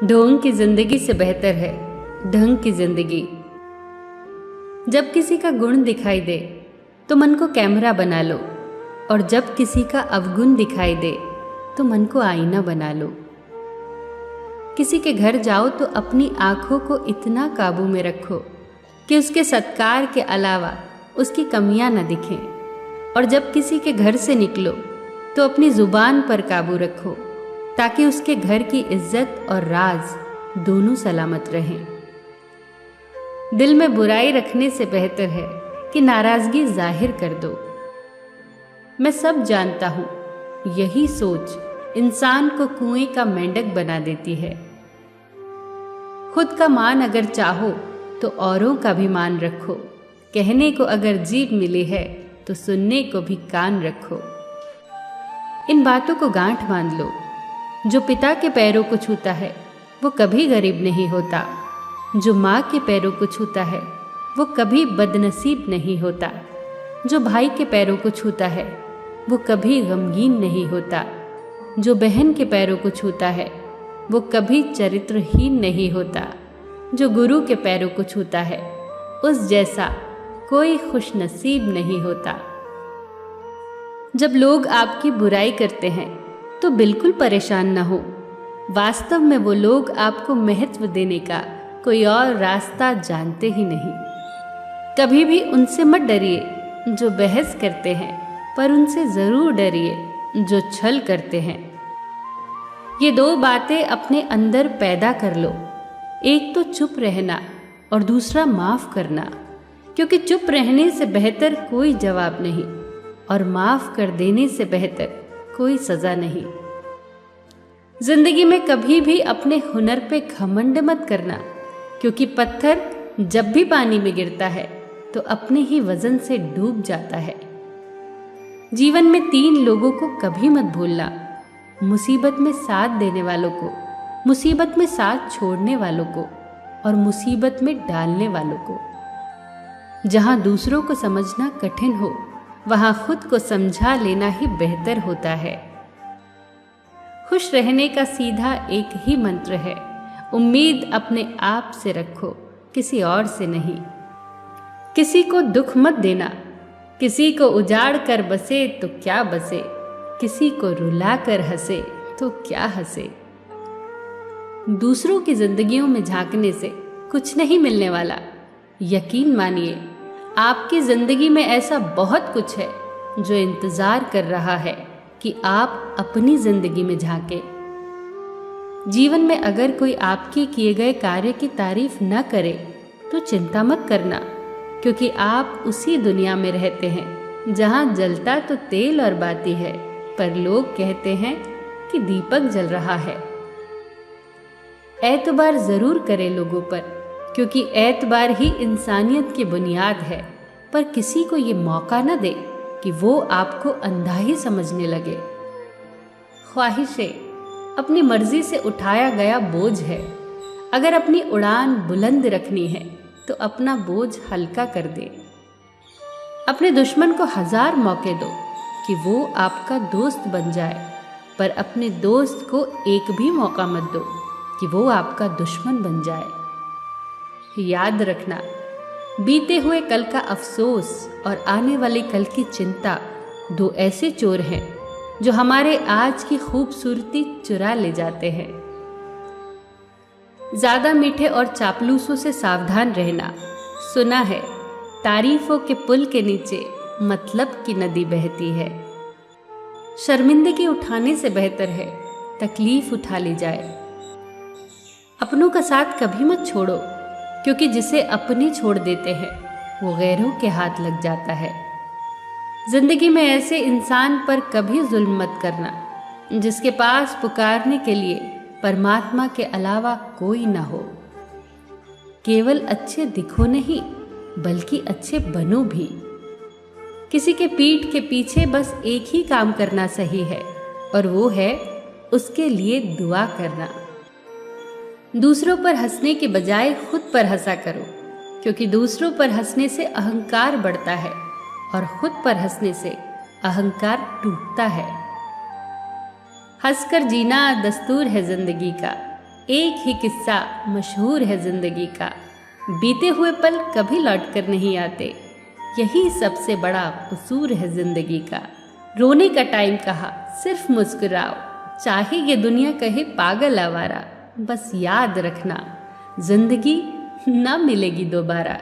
ढोंग की जिंदगी से बेहतर है ढंग की जिंदगी। जब किसी का गुण दिखाई दे तो मन को कैमरा बना लो, और जब किसी का अवगुण दिखाई दे तो मन को आईना बना लो। किसी के घर जाओ तो अपनी आंखों को इतना काबू में रखो कि उसके सत्कार के अलावा उसकी कमियां न दिखें, और जब किसी के घर से निकलो तो अपनी जुबान पर काबू रखो ताकि उसके घर की इज्जत और राज दोनों सलामत रहें। दिल में बुराई रखने से बेहतर है कि नाराजगी जाहिर कर दो। मैं सब जानता हूँ, यही सोच इंसान को कुएं का मेंढक बना देती है। खुद का मान अगर चाहो तो औरों का भी मान रखो। कहने को अगर जीभ मिली है तो सुनने को भी कान रखो। इन बातों को गांठ बांध लो। जो पिता के पैरों को छूता है वो कभी गरीब नहीं होता। जो माँ के पैरों को छूता है वो कभी बदनसीब नहीं होता। जो भाई के पैरों को छूता है वो कभी गमगीन नहीं होता। जो बहन के पैरों को छूता है वो कभी चरित्रहीन नहीं होता। जो गुरु के पैरों को छूता है उस जैसा कोई खुशनसीब नहीं होता। जब लोग आपकी बुराई करते हैं तो बिल्कुल परेशान न हो। वास्तव में वो लोग आपको महत्व देने का कोई और रास्ता जानते ही नहीं। कभी भी उनसे मत डरिए जो बहस करते हैं, पर उनसे जरूर डरिए जो छल करते हैं। ये दो बातें अपने अंदर पैदा कर लो, एक तो चुप रहना और दूसरा माफ करना, क्योंकि चुप रहने से बेहतर कोई जवाब नहीं और माफ कर देने से बेहतर कोई सजा नहीं। जिंदगी में कभी भी अपने हुनर पे घमंड मत करना, क्योंकि पत्थर जब भी पानी में गिरता है तो अपने ही वजन से डूब जाता है। जीवन में 3 लोगों को कभी मत भूलना: मुसीबत में साथ देने वालों को, मुसीबत में साथ छोड़ने वालों को और मुसीबत में डालने वालों को। जहां दूसरों को समझना कठिन हो वहां खुद को समझा लेना ही बेहतर होता है। खुश रहने का सीधा एक ही मंत्र है: उम्मीद अपने आप से रखो, किसी और से नहीं। किसी को दुख मत देना। किसी को उजाड़ कर बसे तो क्या बसे, किसी को रुला कर हंसे तो क्या हंसे। दूसरों की जिंदगियों में झांकने से कुछ नहीं मिलने वाला। यकीन मानिए, आपकी जिंदगी में ऐसा बहुत कुछ है जो इंतजार कर रहा है कि आप अपनी जिंदगी में झांके। जीवन में अगर कोई आपके किए गए कार्य की तारीफ न करे तो चिंता मत करना, क्योंकि आप उसी दुनिया में रहते हैं जहां जलता तो तेल और बाती है, पर लोग कहते हैं कि दीपक जल रहा है। एतबार जरूर करें लोगों पर, क्योंकि एतबार ही इंसानियत की बुनियाद है, पर किसी को ये मौका न दे कि वो आपको अंधा ही समझने लगे। ख्वाहिशें अपनी मर्जी से उठाया गया बोझ है। अगर अपनी उड़ान बुलंद रखनी है तो अपना बोझ हल्का कर दे। अपने दुश्मन को 1000 मौके दो कि वो आपका दोस्त बन जाए, पर अपने दोस्त को एक भी मौका मत दो कि वो आपका दुश्मन बन जाए। याद रखना, बीते हुए कल का अफसोस और आने वाले कल की चिंता 2 ऐसे चोर हैं जो हमारे आज की खूबसूरती चुरा ले जाते हैं। ज्यादा मीठे और चापलूसों से सावधान रहना। सुना है तारीफों के पुल के नीचे मतलब की नदी बहती है। शर्मिंदगी उठाने से बेहतर है तकलीफ उठा ली जाए। अपनों का साथ कभी मत छोड़ो, क्योंकि जिसे अपने छोड़ देते हैं वो गैरों के हाथ लग जाता है। जिंदगी में ऐसे इंसान पर कभी जुल्म मत करना जिसके पास पुकारने के लिए परमात्मा के अलावा कोई ना हो। केवल अच्छे दिखो नहीं, बल्कि अच्छे बनो भी। किसी के पीठ के पीछे बस एक ही काम करना सही है, और वो है उसके लिए दुआ करना। दूसरों पर हंसने के बजाय खुद पर हंसा करो, क्योंकि दूसरों पर हंसने से अहंकार बढ़ता है और खुद पर हंसने से अहंकार टूटता है। हंसकर जीना दस्तूर है जिंदगी का, एक ही किस्सा मशहूर है जिंदगी का, बीते हुए पल कभी लौट कर नहीं आते, यही सबसे बड़ा कसूर है जिंदगी का। रोने का टाइम कहा, सिर्फ मुस्कुराओ, चाहे ये दुनिया कहे पागल आवारा, बस याद रखना जिंदगी ना मिलेगी दोबारा।